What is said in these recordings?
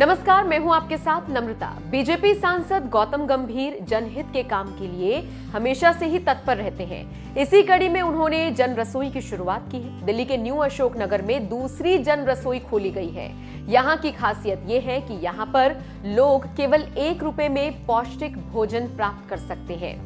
नमस्कार, मैं हूं आपके साथ नम्रता। बीजेपी सांसद गौतम गंभीर जनहित के काम के लिए हमेशा से ही तत्पर रहते हैं। इसी कड़ी में उन्होंने जन रसोई की शुरुआत की है। दिल्ली के न्यू अशोक नगर में दूसरी जन रसोई खोली गई है। यहाँ की खासियत ये है कि यहाँ पर लोग केवल 1 रुपए में पौष्टिक भोजन प्राप्त कर सकते हैं।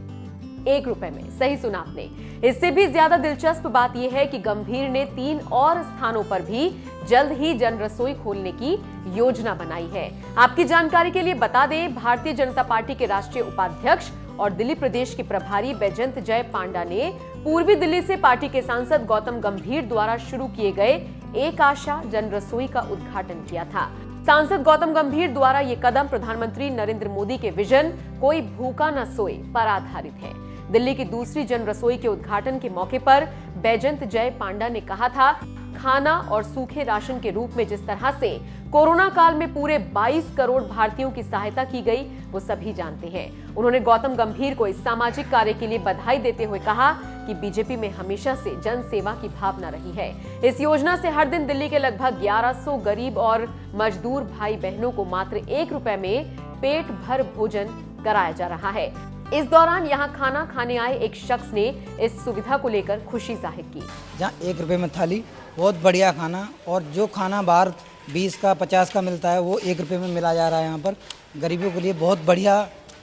1 रुपए में, सही सुना आपने। इससे भी ज्यादा दिलचस्प बात यह है कि गंभीर ने 3 और स्थानों पर भी जल्द ही जन रसोई खोलने की योजना बनाई है। आपकी जानकारी के लिए बता दें, भारतीय जनता पार्टी के राष्ट्रीय उपाध्यक्ष और दिल्ली प्रदेश के प्रभारी बैजंत जय पांडा ने पूर्वी दिल्ली से पार्टी के सांसद गौतम गंभीर द्वारा शुरू किए गए एक आशा जन रसोई का उद्घाटन किया था। सांसद गौतम गंभीर द्वारा ये कदम प्रधानमंत्री नरेंद्र मोदी के विजन कोई भूखा न सोए पर आधारित है। दिल्ली की दूसरी जन रसोई के उद्घाटन के मौके पर बैजंत जय पांडा ने कहा था, खाना और सूखे राशन के रूप में जिस तरह से कोरोना काल में पूरे 22 करोड़ भारतीयों की सहायता की गई, वो सभी जानते हैं। उन्होंने गौतम गंभीर को इस सामाजिक कार्य के लिए बधाई देते हुए कहा कि बीजेपी में हमेशा से जन सेवा की भावना रही है। इस योजना से हर दिन दिल्ली के लगभग 1100 गरीब और मजदूर भाई बहनों को मात्र 1 रुपए में पेट भर भोजन कराया जा रहा है। इस दौरान यहाँ खाना खाने आए एक शख्स ने इस सुविधा को लेकर खुशी जाहिर की। जहाँ 1 रुपए में थाली, बहुत बढ़िया खाना, और जो खाना बाहर 20 का 50 का मिलता है वो 1 रुपए में मिला जा रहा है। यहाँ पर गरीबों के लिए बहुत बढ़िया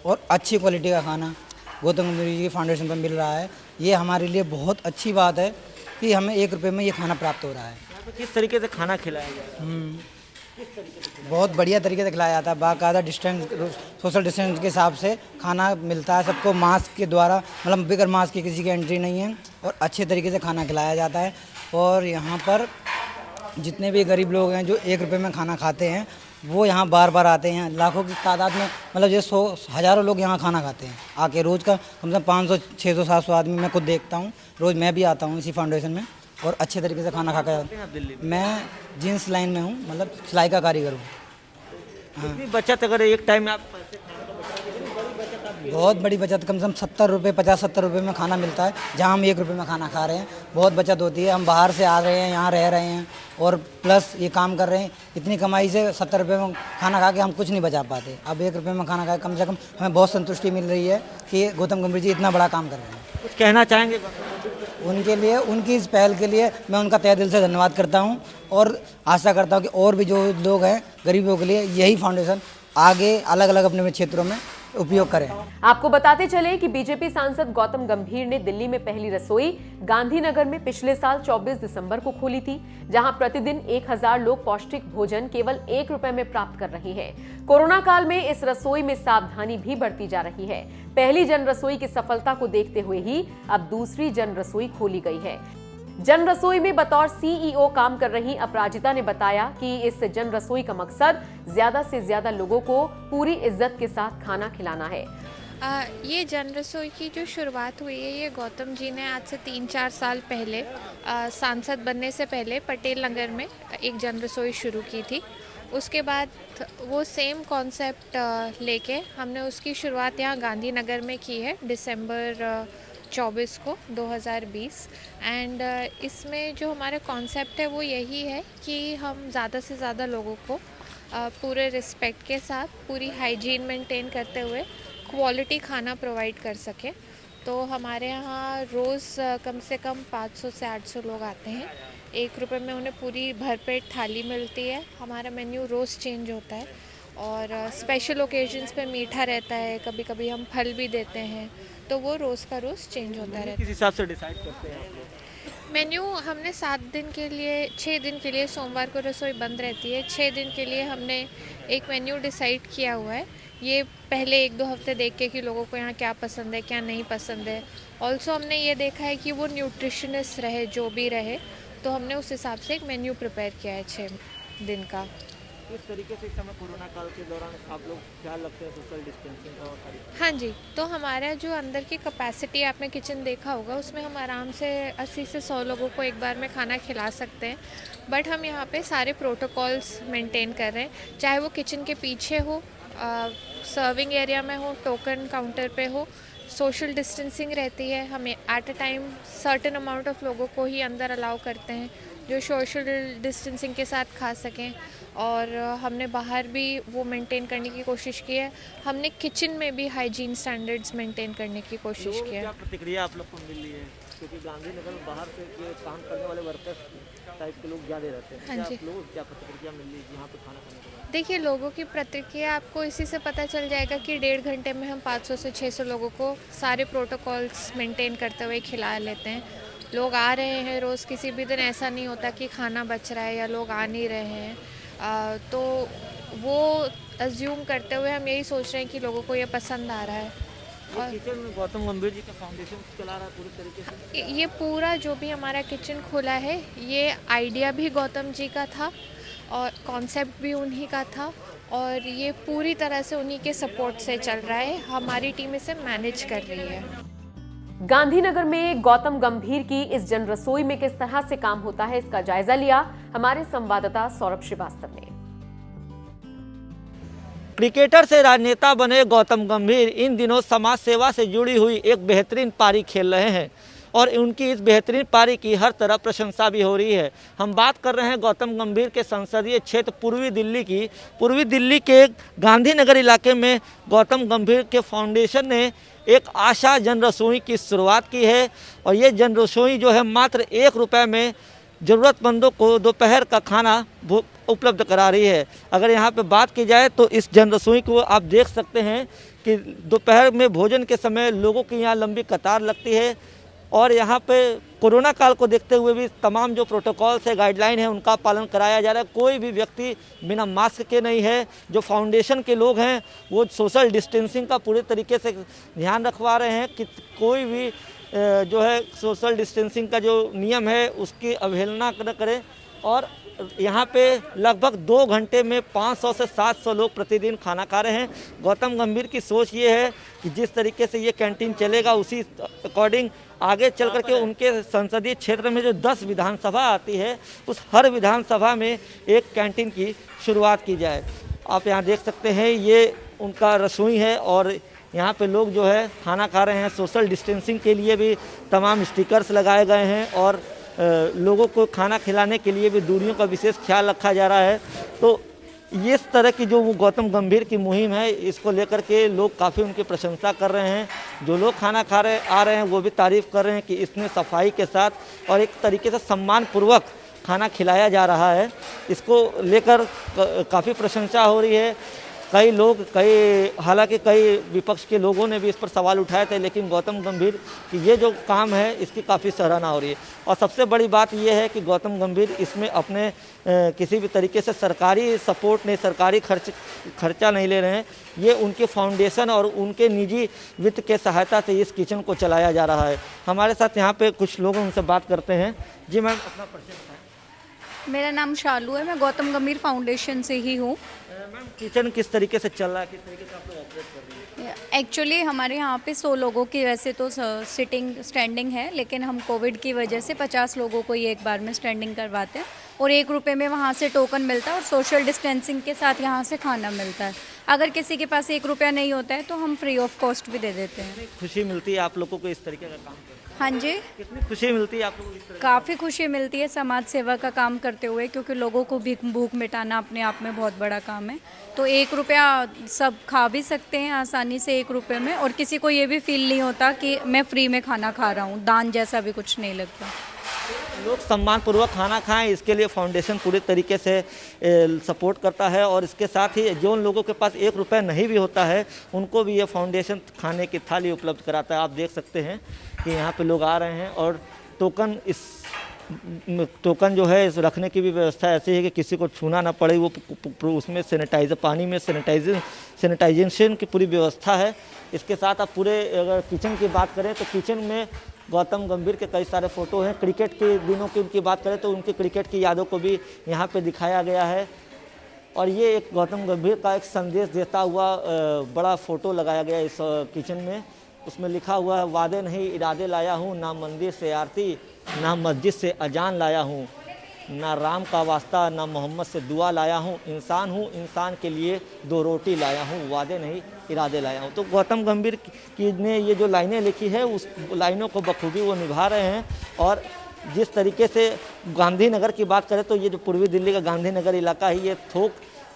और अच्छी क्वालिटी का खाना गौतम गंभीर जी की फाउंडेशन पर मिल रहा है। ये हमारे लिए बहुत अच्छी बात है कि हमें 1 रुपए में ये खाना प्राप्त हो रहा है। यहाँ पे किस तरीके से खाना खिलाया जाता है? बहुत बढ़िया तरीके से खिलाया जाता है। बाकायदा डिस्टेंस, सोशल डिस्टेंस के हिसाब से खाना मिलता है सबको, मास्क के द्वारा, मतलब बिगर मास्क की किसी की एंट्री नहीं है, और अच्छे तरीके से खाना खिलाया जाता है। और यहाँ पर जितने भी गरीब लोग हैं जो 1 रुपए में खाना खाते हैं वो यहाँ बार बार आते हैं। लाखों की तादाद में, मतलब जो 100 हज़ारों लोग यहाँ खाना खाते हैं आके। रोज़ का कम से कम 500 600 700 आदमी मैं खुद देखता हूँ। रोज़ मैं भी आता हूँ इसी फाउंडेशन में और अच्छे तरीके से खाना खा कर। मैं जींस लाइन में हूँ, मतलब सिलाई का कारीगर हूँ। कितनी बचत, अगर एक टाइम में आप पैसे बहुत बड़ी बचत, कम से कम 70 रुपये 50-70 रुपये में खाना मिलता है। जहाँ हम 1 रुपये में खाना खा रहे हैं, बहुत बचत होती है। हम बाहर से आ रहे हैं, यहाँ रह रहे हैं और प्लस ये काम कर रहे हैं। इतनी कमाई से 70 रुपये में खाना खा के हम कुछ नहीं बचा पाते। अब 1 रुपये में खाना खा के कम से कम हमें बहुत संतुष्टि मिल रही है कि गौतम गंभीर जी इतना बड़ा काम कर रहे हैं। कुछ कहना चाहेंगे? उनके लिए, उनकी इस पहल के लिए मैं उनका तहे दिल से धन्यवाद करता हूं और आशा करता हूं कि और भी जो लोग हैं गरीबों के लिए यही फाउंडेशन आगे अलग अलग अपने क्षेत्रों में उपयोग करें। आपको बताते चले कि बीजेपी सांसद गौतम गंभीर ने दिल्ली में पहली रसोई गांधीनगर में पिछले साल 24 दिसंबर को खोली थी, जहां प्रतिदिन 1000 लोग पौष्टिक भोजन केवल 1 रुपए में प्राप्त कर रहे हैं। कोरोना काल में इस रसोई में सावधानी भी बरती जा रही है। पहली जन रसोई की सफलता को देखते हुए ही अब दूसरी जन रसोई खोली गई है। जन रसोई में बतौर सीईओ काम कर रही अपराजिता ने बताया कि इस जन रसोई का मकसद ज्यादा से ज्यादा लोगों को पूरी इज्जत के साथ खाना खिलाना है। ये जन रसोई की जो शुरुआत हुई है, ये गौतम जी ने आज से 3-4 साल पहले सांसद बनने से पहले पटेल नगर में एक जन रसोई शुरू की थी। उसके बाद वो सेम कॉन्सेप्ट लेके हमने उसकी शुरुआत यहाँ गांधीनगर में की है दिसंबर 24 को 2020। एंड इसमें जो हमारा कॉन्सेप्ट है वो यही है कि हम ज़्यादा से ज़्यादा लोगों को पूरे रिस्पेक्ट के साथ, पूरी हाइजीन मेंटेन करते हुए क्वालिटी खाना प्रोवाइड कर सकें। तो हमारे यहाँ रोज़ कम से कम 500 से 800 लोग आते हैं। 1 रुपए में उन्हें पूरी भरपेट थाली मिलती है। हमारा मेन्यू रोज़ चेंज होता है और स्पेशल ओकेजन्स पे मीठा रहता है, कभी कभी हम फल भी देते हैं, तो वो रोज़ का रोज़ चेंज होता रहता है। किस हिसाब से डिसाइड करते हैं आप लोग? मेन्यू हमने 7 दिन के लिए, 6 दिन के लिए, सोमवार को रसोई बंद रहती है, 6 दिन के लिए हमने एक मेन्यू डिसाइड किया हुआ है। ये पहले 1-2 हफ्ते देख के कि लोगों को यहाँ क्या पसंद है, क्या नहीं पसंद है। ऑल्सो हमने ये देखा है कि वो न्यूट्रिशनिस्ट रहे, जो भी रहे, तो हमने उस हिसाब से एक मेन्यू प्रिपेयर किया है 6 दिन का। किस तरीके से इस समय कोरोना काल के दौरान आप लोग ख्याल रखते हैं सोशल डिस्टेंसिंग का? और हाँ जी, तो हमारा जो अंदर की कैपेसिटी, आपने किचन देखा होगा, उसमें हम आराम से 80 से 100 लोगों को एक बार में खाना खिला सकते हैं। बट हम यहाँ पे सारे प्रोटोकॉल्स मेंटेन कर रहे हैं, चाहे वो किचन के पीछे हो, सर्विंग एरिया में हो, टोकन काउंटर पे हो, सोशल डिस्टेंसिंग रहती है। हमें at a time certain amount of लोगों को ही अंदर अलाउ करते हैं। जो सोशल डिस्टेंसिंग के साथ खा सकें। और हमने बाहर भी वो मेंटेन करने की कोशिश की है। हमने किचन में भी हाइजीन स्टैंडर्ड्स मेंटेन करने की कोशिश लोगों की की है। क्या प्रतिक्रिया आप लोग को मिल रही है, क्योंकि गांधीनगर में बाहर से ये काम करने वाले वर्कर्स टाइप के लोग ज़्यादा रहते हैं, हाँ क्या जी। आप लोगों को क्या प्रतिक्रिया मिल रही है यहाँ पे खाना खाने के बाद? देखिए, लोगों की प्रतिक्रिया आपको इसी से पता चल जाएगा कि 1.5 घंटे में हम 500 से 600 लोगों को सारे प्रोटोकॉल्स मेंटेन करते हुए खिला लेते हैं। लोग आ रहे हैं रोज़, किसी भी दिन ऐसा नहीं होता कि खाना बच रहा है या लोग आ नहीं रहे हैं। तो वो अज्यूम करते हुए हम यही सोच रहे हैं कि लोगों को ये पसंद आ रहा है। ये किचन में गौतम गंभीर जी का फाउंडेशन चला रहा है पूरी तरीके से। ये पूरा जो भी हमारा किचन खुला है, ये आइडिया भी गौतम जी का था और कॉन्सेप्ट भी उन्हीं का था, और ये पूरी तरह से उन्हीं के सपोर्ट से चल रहा है। हमारी टीम इसे मैनेज कर रही है। गांधीनगर में गौतम गंभीर की इस जन रसोई में किस तरह से काम होता है, इसका जायजा लिया हमारे संवाददाता सौरभ श्रीवास्तव ने। क्रिकेटर से राजनेता बने गौतम गंभीर इन दिनों समाज सेवा से जुड़ी हुई एक बेहतरीन पारी खेल रहे हैं और उनकी इस बेहतरीन पारी की हर तरफ प्रशंसा भी हो रही है। हम बात कर रहे हैं गौतम गंभीर के संसदीय क्षेत्र पूर्वी दिल्ली की। पूर्वी दिल्ली के गांधीनगर इलाके में गौतम गंभीर के फाउंडेशन ने एक आशा जन रसोई की शुरुआत की है और ये जन रसोई जो है मात्र 1 रुपये में ज़रूरतमंदों को दोपहर का खाना उपलब्ध करा रही है। अगर यहाँ पे बात की जाए तो इस जन रसोई को आप देख सकते हैं कि दोपहर में भोजन के समय लोगों की यहाँ लंबी कतार लगती है और यहाँ पे कोरोना काल को देखते हुए भी तमाम जो प्रोटोकॉल्स है, गाइडलाइन है, उनका पालन कराया जा रहा है। कोई भी व्यक्ति बिना मास्क के नहीं है। जो फाउंडेशन के लोग हैं वो सोशल डिस्टेंसिंग का पूरे तरीके से ध्यान रखवा रहे हैं कि कोई भी जो है सोशल डिस्टेंसिंग का जो नियम है उसकी अवहेलना न करें। और यहाँ पे लगभग 2 घंटे में 500 से 700 लोग प्रतिदिन खाना खा रहे हैं। गौतम गंभीर की सोच ये है कि जिस तरीके से ये कैंटीन चलेगा उसी अकॉर्डिंग आगे चल करके उनके संसदीय क्षेत्र में जो 10 विधानसभा आती है उस हर विधानसभा में एक कैंटीन की शुरुआत की जाए। आप यहाँ देख सकते हैं ये उनका रसोई है और यहाँ पे लोग जो है खाना खा रहे हैं। सोशल डिस्टेंसिंग के लिए भी तमाम स्टिकर्स लगाए गए हैं और लोगों को खाना खिलाने के लिए भी दूरियों का विशेष ख्याल रखा जा रहा है। तो इस तरह की जो वो गौतम गंभीर की मुहिम है इसको लेकर के लोग काफ़ी उनकी प्रशंसा कर रहे हैं। जो लोग खाना खा रहे आ रहे हैं वो भी तारीफ़ कर रहे हैं कि इसमें सफाई के साथ और एक तरीके से सम्मानपूर्वक खाना खिलाया जा रहा है। इसको लेकर काफ़ी प्रशंसा हो रही है। हालांकि कई विपक्ष के लोगों ने भी इस पर सवाल उठाए थे, लेकिन गौतम गंभीर की ये जो काम है इसकी काफ़ी सराहना हो रही है। और सबसे बड़ी बात ये है कि गौतम गंभीर इसमें अपने किसी भी तरीके से सरकारी सपोर्ट नहीं, सरकारी खर्चा नहीं ले रहे हैं। ये उनके फाउंडेशन और उनके निजी वित्त के सहायता से इस किचन को चलाया जा रहा है। हमारे साथ यहाँ पे कुछ लोग उनसे बात करते हैं। जी मैम, अपना परिचय बताएं। मेरा नाम शालू है, मैं गौतम गंभीर फाउंडेशन से ही हूँ। मैम, किचन किस तरीके से चल रहा है, किस तरीके से आप लोग ऑपरेट कर रही हैं? एक्चुअली हमारे यहाँ पे 100 लोगों की वैसे तो सिटिंग स्टैंडिंग है, लेकिन हम कोविड की वजह से 50 लोगों को ही एक बार में स्टैंडिंग करवाते हैं और 1 रुपये में वहाँ से टोकन मिलता है और सोशल डिस्टेंसिंग के साथ यहाँ से खाना मिलता है। अगर किसी के पास 1 रुपया नहीं होता है तो हम फ्री ऑफ कॉस्ट भी दे देते हैं। खुशी मिलती है आप लोगों को इस तरीके का काम करके? हाँ जी, कितनी खुशी मिलती है आप लोगों को इस तरह? काफ़ी खुशी मिलती है समाज सेवा का काम करते हुए, क्योंकि लोगों को भी भूख मिटाना अपने आप में बहुत बड़ा काम है। तो 1 रुपया सब खा भी सकते हैं आसानी से 1 रुपये में, और किसी को ये भी फील नहीं होता कि मैं फ्री में खाना खा रहा हूँ, दान जैसा भी कुछ नहीं लगता। लोग सम्मानपूर्वक खाना खाएं, इसके लिए फाउंडेशन पूरे तरीके से सपोर्ट करता है। और इसके साथ ही जो उन लोगों के पास 1 रुपया नहीं भी होता है उनको भी ये फाउंडेशन खाने की थाली उपलब्ध कराता है। आप देख सकते हैं कि यहाँ पे लोग आ रहे हैं और टोकन जो है इस रखने की भी व्यवस्था ऐसी है कि किसी को छूना ना पड़े। वो उसमें पानी में सैनिटाइजेशन की पूरी व्यवस्था है। इसके साथ आप पूरे अगर किचन की बात करें तो किचन में गौतम गंभीर के कई सारे फ़ोटो हैं। क्रिकेट के दिनों की उनकी बात करें तो उनकी क्रिकेट की यादों को भी यहाँ पे दिखाया गया है। और ये एक गौतम गंभीर का एक संदेश देता हुआ बड़ा फ़ोटो लगाया गया इस किचन में। उसमें लिखा हुआ है, वादे नहीं इरादे लाया हूँ, ना मंदिर से आरती ना मस्जिद से अजान लाया हूँ, ना राम का वास्ता ना मोहम्मद से दुआ लाया हूँ, इंसान के लिए 2 रोटी लाया हूँ, वादे नहीं इरादे लाया हूँ। तो गौतम गंभीर की ने ये जो लाइनें लिखी है उस लाइनों को बखूबी वो निभा रहे हैं। और जिस तरीके से गांधीनगर की बात करें तो ये जो पूर्वी दिल्ली का गांधीनगर इलाका है, ये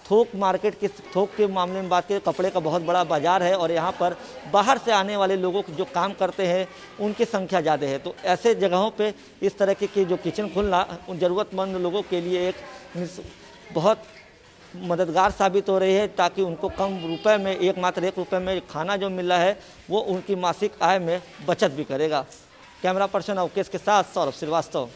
थोक मार्केट की थोक के मामले में बात करें, कपड़े का बहुत बड़ा बाज़ार है और यहाँ पर बाहर से आने वाले लोगों को जो काम करते हैं उनकी संख्या ज़्यादा है। तो ऐसे जगहों पे इस तरह के जो किचन खुलना उन ज़रूरतमंद लोगों के लिए एक बहुत मददगार साबित हो रही है, ताकि उनको कम रुपए में मात्र 1 रुपये में खाना जो मिल रहा है वो उनकी मासिक आय में बचत भी करेगा। कैमरा पर्सन अवकेश के साथ सौरभ श्रीवास्तव।